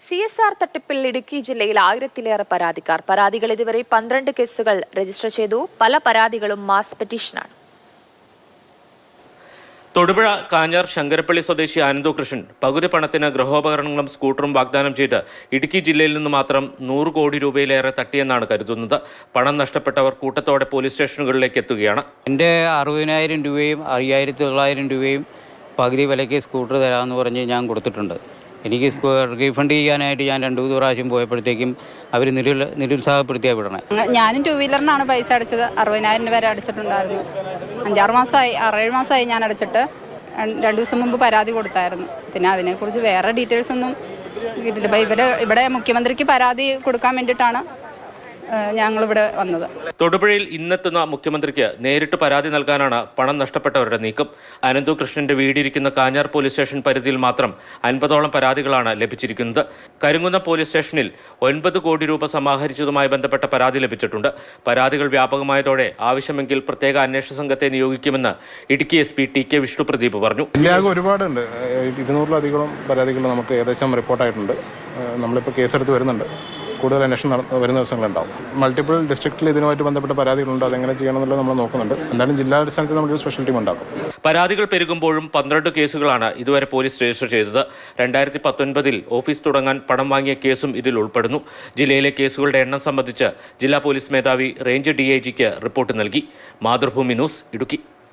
CSR തട്ടിപ്പിൽ ഇടുക്കി ജില്ലയിൽ 1000-ലേറെ പരാതിക്കാർ. പരാതികൾ ഇതുവരെ 12 കേസുകൾ രജിസ്റ്റർ ചെയ്തു. പല പരാതികളും മാസ് പെറ്റീഷനാണ്. തൊടുപുഴ കാഞ്ഞാർ ശങ്കരപ്പള്ളി സ്വദേശി ആനന്ദു കൃഷ്ണൻ പകുതി പണത്തിന് ഗൃഹോപകരണങ്ങളും സ്കൂട്ടറും വാഗ്ദാനം ചെയ്ത് ഇടുക്കി ജില്ലയിൽ നിന്ന് മാത്രം 100 കോടി രൂപയിലേറെ തട്ടിയെന്നാണ് കരുതുന്നത്. പണം നഷ്ടപ്പെട്ടവർ കൂട്ടത്തോടെ പോലീസ് സ്റ്റേഷനുകളിലേക്ക് എത്തുകയാണ്. എൻ്റെ 60,000 രൂപയും 5,900 രൂപയും പകുതി വിലയ്ക്ക് സ്കൂട്ടർ തരാമെന്ന് പറഞ്ഞ് ഞാൻ കൊടുത്തിട്ടുണ്ട്. എനിക്ക് റീഫണ്ട് ചെയ്യാനായിട്ട് ഞാൻ 2-3 പ്രാവശ്യം പോയപ്പോഴത്തേക്കും അവർ നിരുത്സാഹപ്പെടുത്തിയാൽ വിടണേ. ഞാനും 2 വീലറിനാണ് പൈസ അടച്ചത്. 60,000 വരെ അടച്ചിട്ടുണ്ടായിരുന്നു. 6 മാസമായി ഞാൻ അടച്ചിട്ട്. 2 ദിവസം മുമ്പ് പരാതി കൊടുത്തായിരുന്നു. പിന്നെ അതിനെക്കുറിച്ച് വേറെ ഡീറ്റെയിൽസ് ഒന്നും കിട്ടില്ല. ഇവിടെ മുഖ്യമന്ത്രിക്ക് പരാതി കൊടുക്കാൻ വേണ്ടിയിട്ടാണ് ഞങ്ങളിവിടെ വന്നത്. തൊടുപുഴയിൽ ഇന്നെത്തുന്ന മുഖ്യമന്ത്രിക്ക് നേരിട്ട് പരാതി നൽകാനാണ് പണം നഷ്ടപ്പെട്ടവരുടെ നീക്കം. അനന്തു കൃഷ്ണന്റെ വീടിരിക്കുന്ന കാഞ്ഞാർ പോലീസ് സ്റ്റേഷൻ പരിധിയിൽ മാത്രം 50ഓളം പരാതികളാണ് ലഭിച്ചിരിക്കുന്നത്. കരിങ്കുന്നം പോലീസ് സ്റ്റേഷനിൽ 9 കോടി രൂപ സമാഹരിച്ചതുമായി ബന്ധപ്പെട്ട പരാതി ലഭിച്ചിട്ടുണ്ട്. പരാതികൾ വ്യാപകമായതോടെ ആവശ്യമെങ്കിൽ പ്രത്യേക അന്വേഷണ സംഘത്തെ നിയോഗിക്കുമെന്ന് ഇടുക്കി SP TK വിഷ്ണുപ്രദീപ് പറഞ്ഞു. ഒരുപാടുണ്ട്. 200-ലധികം പരാതികൾ നമുക്ക് ഏകദേശം റിപ്പോർട്ടായിട്ടുണ്ട്. നമ്മളിപ്പോൾ കേസെടുത്ത് വരുന്നുണ്ട്. കൂടുതൽ അന്വേഷണം വരുന്ന ദിവസങ്ങളുണ്ടാവും. മൾട്ടിപ്പിൾ ഡിസ്ട്രിക്റ്റിൽ ഇതിനുമായിട്ട് ബന്ധപ്പെട്ട പരാതികളുണ്ട്. അതെങ്ങനെ ചെയ്യണമെന്നുള്ളത് നമ്മൾ നോക്കുന്നുണ്ട്. എന്തായാലും ജില്ലാടിസ്ഥാനത്തിൽ നമ്മളൊരു സ്പെഷ്യൽ ടീം ഉണ്ടാക്കും. പരാതികൾ പെരുകുമ്പോഴും 12 കേസുകളാണ് ഇതുവരെ പോലീസ് രജിസ്റ്റർ ചെയ്തത്. 2019 ഓഫീസ് തുടങ്ങാൻ പണം വാങ്ങിയ കേസും ഇതിൽ ഉൾപ്പെടുന്നു. ജില്ലയിലെ കേസുകളുടെ എണ്ണം സംബന്ധിച്ച് ജില്ലാ പോലീസ് മേധാവി റേഞ്ച് DIGക്ക് റിപ്പോർട്ട് നൽകി. മാതൃഭൂമി ന്യൂസ്, ഇടുക്കി.